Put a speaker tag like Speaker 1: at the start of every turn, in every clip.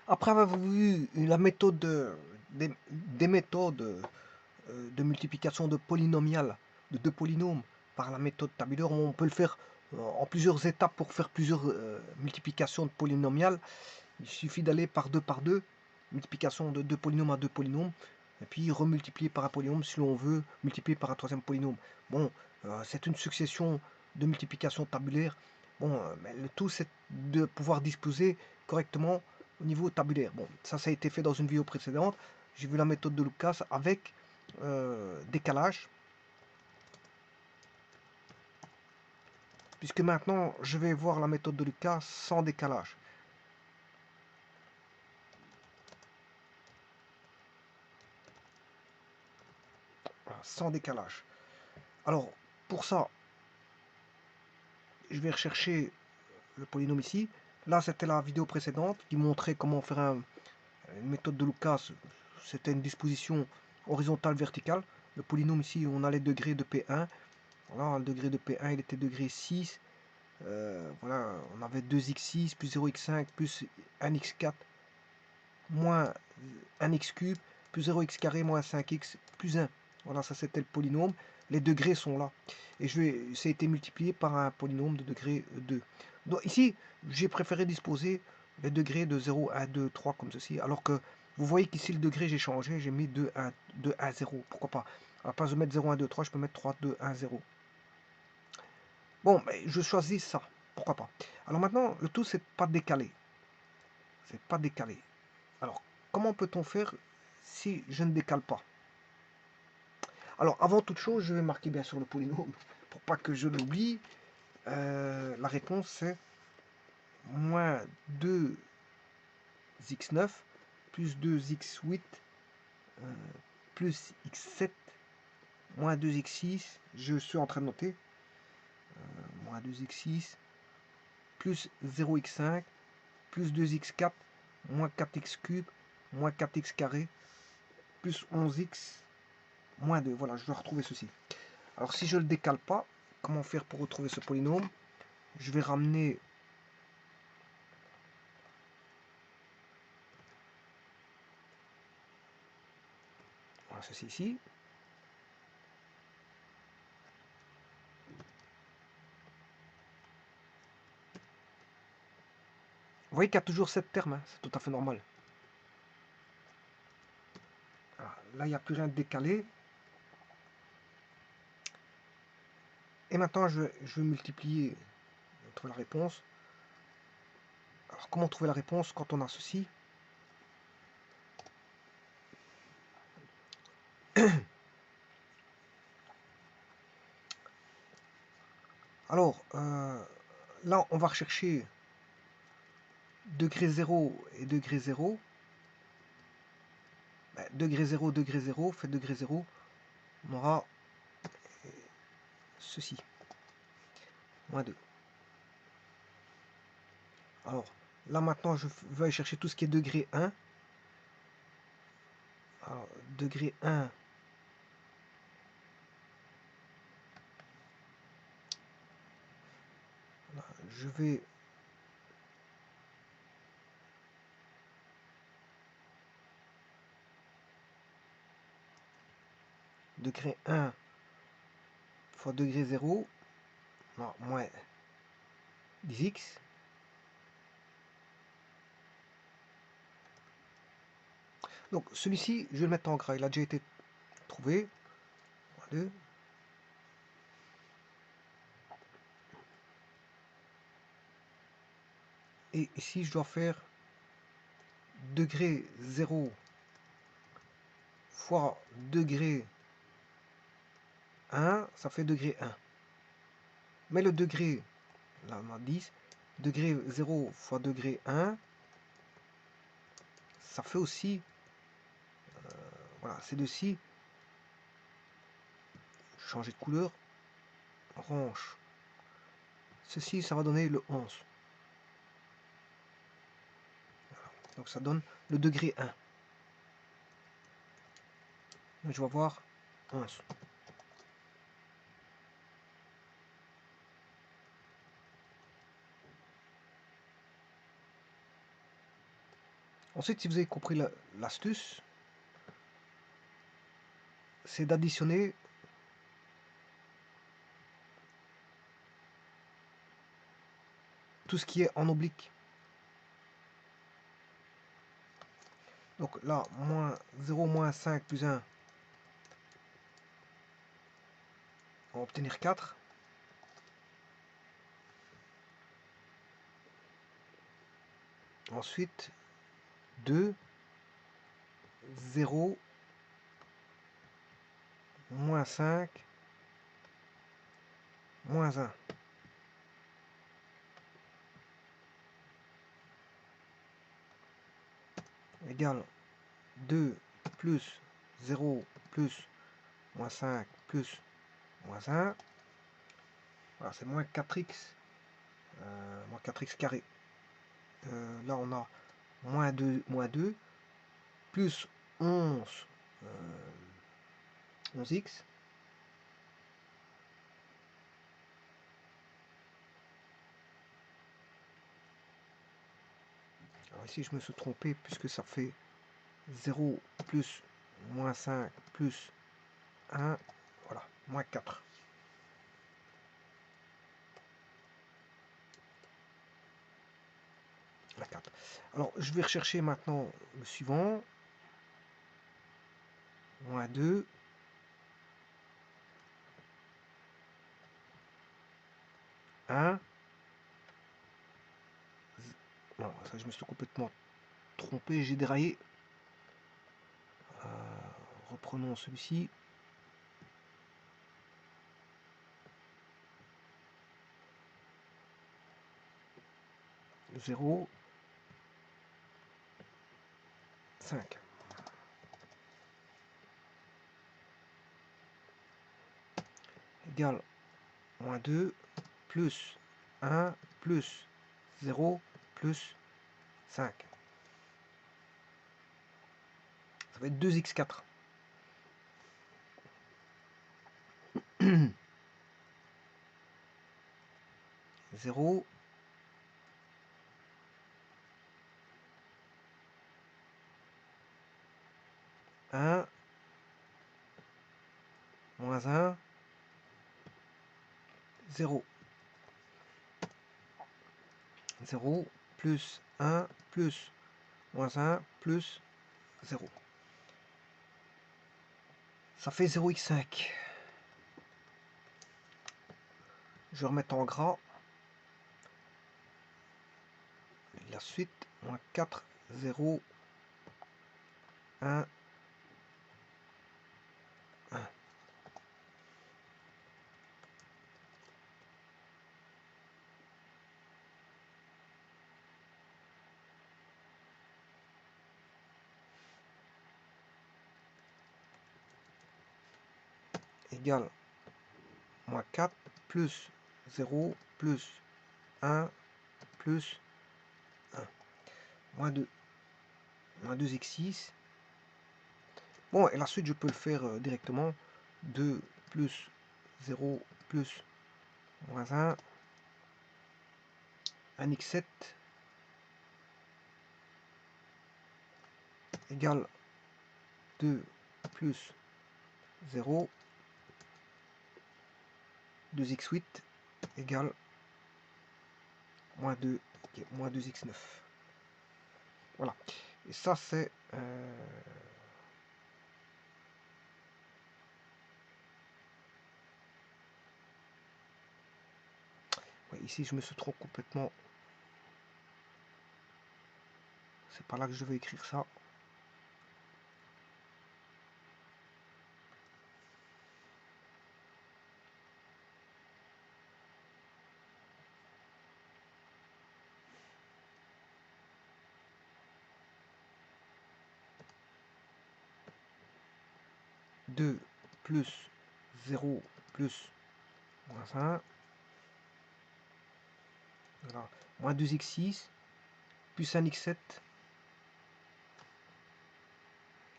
Speaker 1: Après avoir vu la méthode des méthodes de multiplication de polynomiales, de deux polynômes par la méthode tabulaire, on peut le faire en plusieurs étapes pour faire plusieurs multiplications de polynomiales. Il suffit d'aller par deux, multiplication de deux polynômes à deux polynômes, et puis remultiplier par un polynôme si l'on veut multiplier par un troisième polynôme. Bon, c'est une succession de multiplication tabulaire. Bon, mais le tout c'est de pouvoir disposer correctement au niveau tabulaire. Bon, ça a été fait dans une vidéo précédente. J'ai vu la méthode de Lucas avec décalage. Puisque maintenant, je vais voir la méthode de Lucas sans décalage. Voilà, sans décalage. Alors, pour ça, je vais rechercher le polynôme ici. Là, c'était la vidéo précédente qui montrait comment faire une méthode de Lucas. C'était une disposition horizontale verticale. Le polynôme ici, on a les degrés de P1. Voilà, le degré de P1, il était degré 6. Voilà, on avait 2x6 plus 0x5 plus 1x4 moins 1x cube plus 0x carré moins 5x plus 1. Voilà, ça c'était le polynôme. Les degrés sont là. Et ça a été multiplié par un polynôme de degré 2. Donc ici, j'ai préféré disposer les degrés de 0, 1, 2, 3 comme ceci. Alors que vous voyez qu'ici le degré, j'ai changé. J'ai mis 2, 1, 2, 1, 0. Pourquoi pas? À la place de mettre 0, 1, 2, 3, je peux mettre 3, 2, 1, 0. Bon, mais je choisis ça. Pourquoi pas? Alors maintenant, le tout, c'est pas décalé. C'est pas décalé. Alors, comment peut-on faire si je ne décale pas? Alors, avant toute chose, je vais marquer bien sûr le polynôme pour pas que je l'oublie. La réponse c'est moins 2x9 plus 2x8 plus x7 moins 2x6. Je suis en train de noter. Moins 2x6 plus 0x5 plus 2x4 moins 4x cube moins 4x carré plus 11x moins 2. Voilà, je dois retrouver ceci. Alors si je ne le décale pas, comment faire pour retrouver ce polynôme? Je vais ramener voilà, ceci ici. Vous voyez qu'il y a toujours 7 termes, hein, c'est tout à fait normal. Alors, là, il n'y a plus rien de décalé. Et maintenant, je vais multiplier entre la réponse. Alors, comment trouver la réponse quand on a ceci? Alors, là, on va rechercher degré 0 et degré 0. Ben, degré 0 fait degré 0. On aura ceci. Moins 2. Alors, là, maintenant, je vais aller chercher tout ce qui est degré 1. Alors, degré 1. Là, je vais degré 1 fois degré 0, non, moins 10x. Donc celui-ci, je vais le mettre en gras, il a déjà été trouvé. 2. Et ici, je dois faire degré 0 fois degré 1, ça fait degré 1. Mais le degré, là on a 10, degré 0 fois degré 1, ça fait aussi, voilà, c'est de ci, changer de couleur, orange. Ceci, ça va donner le 11. Donc ça donne le degré 1. Donc je vais voir 11. Ensuite, si vous avez compris l'astuce, c'est d'additionner tout ce qui est en oblique. Donc là, moins 0, moins 5 plus 1, on va obtenir 4. Ensuite, 2, 0, moins 5, moins 1. Égale 2 plus 0 plus moins 5 plus moins 1. Voilà, c'est moins 4x, moins 4x carré. Là, on a moins 2 plus 11, 11x. Alors ici, je me suis trompé puisque ça fait 0 plus moins 5 plus 1. Voilà, moins 4. La 4. Alors, je vais rechercher maintenant le suivant. Moins 2. 1. Non, ça, je me suis complètement trompé, j'ai déraillé. Reprenons celui-ci. 0, 5. Égale moins 2 plus 1 plus 0 plus 5. Ça va être 2x4. 0, 1, moins 1, 0. 0 plus 1 plus moins 1 plus 0. Ça fait 0x5. Je vais remettre en gras. Et la suite, moins 4, 0, 1, 1. Égale moins 4 plus 0 plus 1 plus 1. Moins 2. Moins 2x6. Bon, et la suite, je peux le faire directement. 2 plus 0 plus moins 1. 1x7 égale 2 plus 0. 2x8 égale moins 2, okay, moins 2x9. Voilà. Et ça, c'est... Ouais, ici, je me suis trop complètement... C'est pas là que je vais écrire ça. Deux plus 0 plus moins 1. Voilà. Moins 2x6 plus 1x7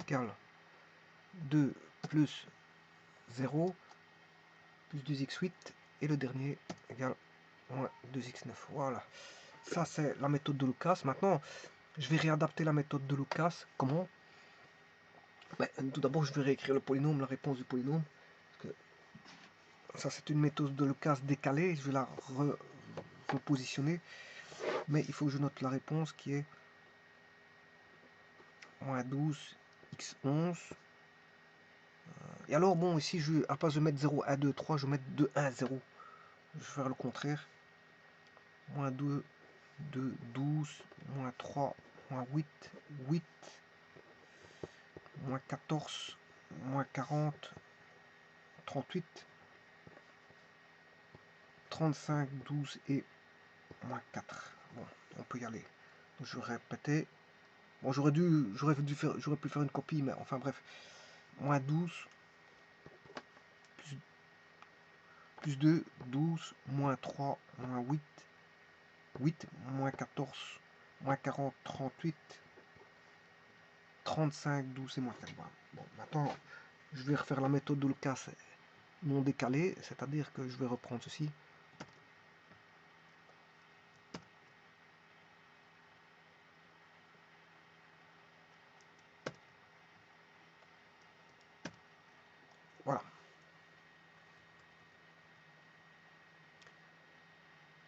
Speaker 1: égale 2 plus 0 plus 2x8 et le dernier égale moins 2x9. Voilà. Ça, c'est la méthode de Lucas. Maintenant, Je vais réadapter la méthode de Lucas. Comment? Ben, tout d'abord, je vais réécrire le polynôme, la réponse du polynôme. Parce que ça, c'est une méthode de Lucas décalée. Je vais la repositionner. Mais il faut que je note la réponse qui est moins 12 x 11. Et alors, bon, ici, à la place de mettre 0, 1, 2, 3, je vais mettre 2, 1, 0. Je vais faire le contraire. Moins 2, 2, 12, moins 3, moins 8, 8, moins 14, moins 40, 38, 35, 12 et moins 4. Bon, on peut y aller. Donc, je vais répéter. Bon, j'aurais pu faire une copie, mais enfin bref. Moins 12, plus 2, 12, moins 3, moins 8, 8, moins 14, moins 40, 38, 35, 12 et moins 4. Voilà. Bon, maintenant, je vais refaire la méthode de Lucas non décalée, c'est-à-dire que je vais reprendre ceci. Voilà.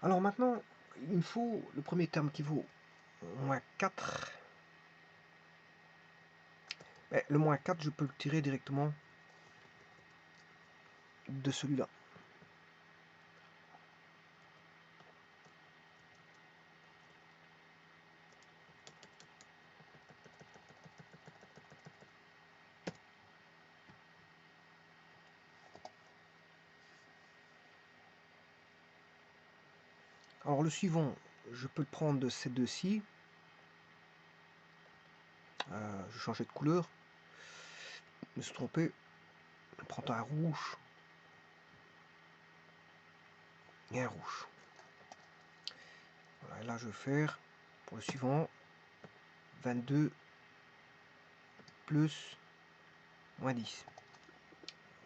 Speaker 1: Alors maintenant, il me faut le premier terme qui vaut moins 4. Mais le moins 4, je peux le tirer directement de celui-là. Alors le suivant, je peux le prendre de ces deux-ci. Je vais changer de couleur. Je me suis trompé. Je prends un rouge et un rouge. Voilà, et là je vais faire pour le suivant 22 plus moins 10.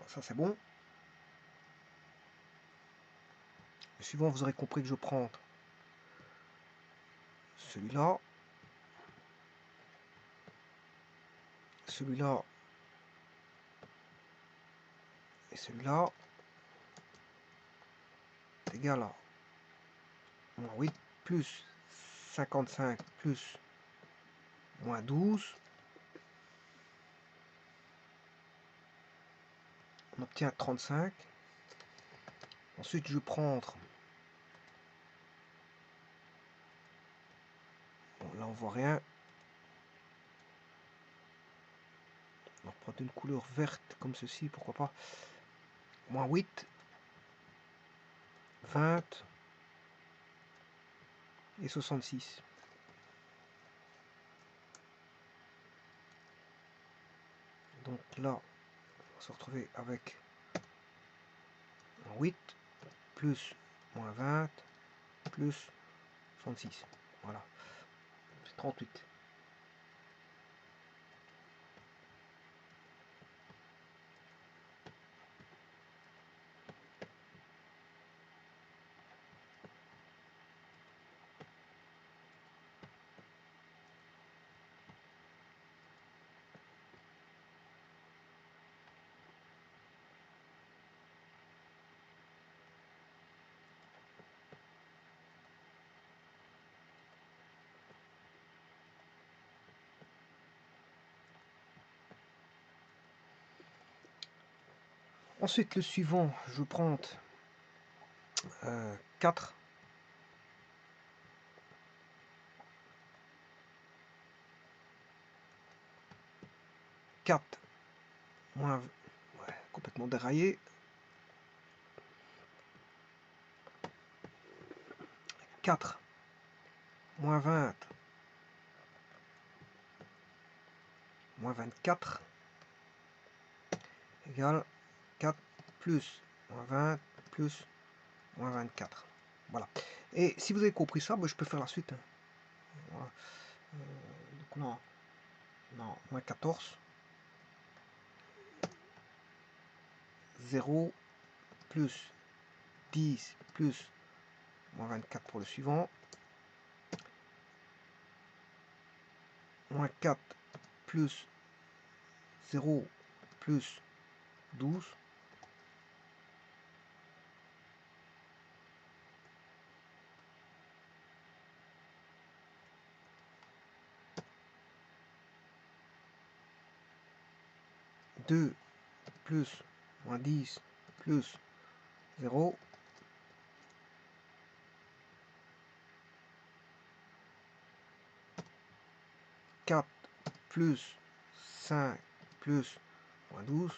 Speaker 1: Ça c'est bon. Le suivant, vous aurez compris que je prends celui-là, celui-là et celui-là est égal à moins 8 plus 55 plus moins 12. On obtient 35. Ensuite, je vais prendre... Bon, là, on voit rien. On va prendre une couleur verte comme ceci, pourquoi pas. Moins 8, 20 et 66. Donc là, on va se retrouver avec moins 8 plus moins 20 plus 66. Voilà, c'est 38. Ensuite, le suivant, je vais prendre 4. 4 moins... Ouais, complètement déraillé. 4 moins 20 moins 24 égale 4 plus moins 20 plus moins 24. Voilà. Et si vous avez compris ça, je peux faire la suite. Voilà. Donc là, non, moins 14. 0 plus 10 plus moins 24 pour le suivant. moins 4 plus 0 plus 12. Deux plus moins 10 plus 0. 4 plus 5 plus moins 12.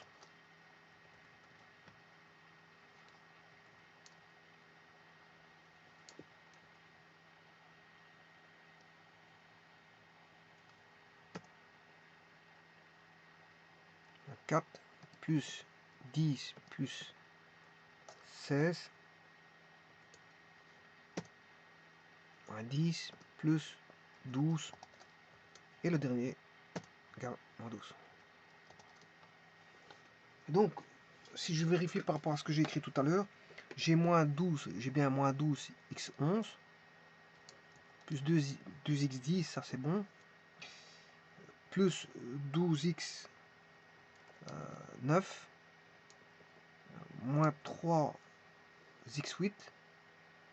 Speaker 1: 4 plus 10 plus 16 moins 10 plus 12 et le dernier égale moins 12. Et donc, si je vérifie par rapport à ce que j'ai écrit tout à l'heure, j'ai moins 12, j'ai bien moins 12 x 11 plus 2x10, ça c'est bon, plus 12x 9 moins 3x8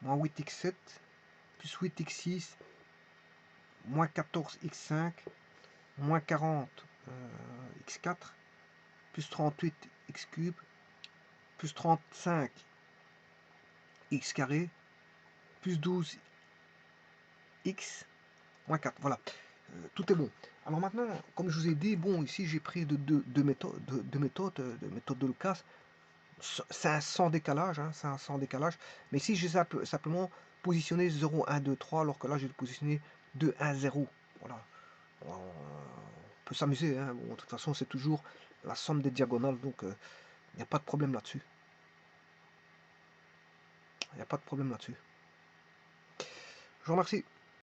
Speaker 1: moins 8x7 plus 8x6 moins 14x5 moins 40x4 plus 38x cube plus 35x carré plus 12x moins 4. Voilà, tout est bon. Alors maintenant, comme je vous ai dit, bon, ici j'ai pris deux méthodes de Lucas. C'est un sans décalage, hein, c'est un sans décalage. Mais ici, j'ai simplement positionné 0, 1, 2, 3, alors que là, j'ai positionné 2, 1, 0. Voilà. On peut s'amuser, hein. Bon, de toute façon, c'est toujours la somme des diagonales, donc il n'y a pas de problème là-dessus. Il n'y a pas de problème là-dessus. Je vous remercie.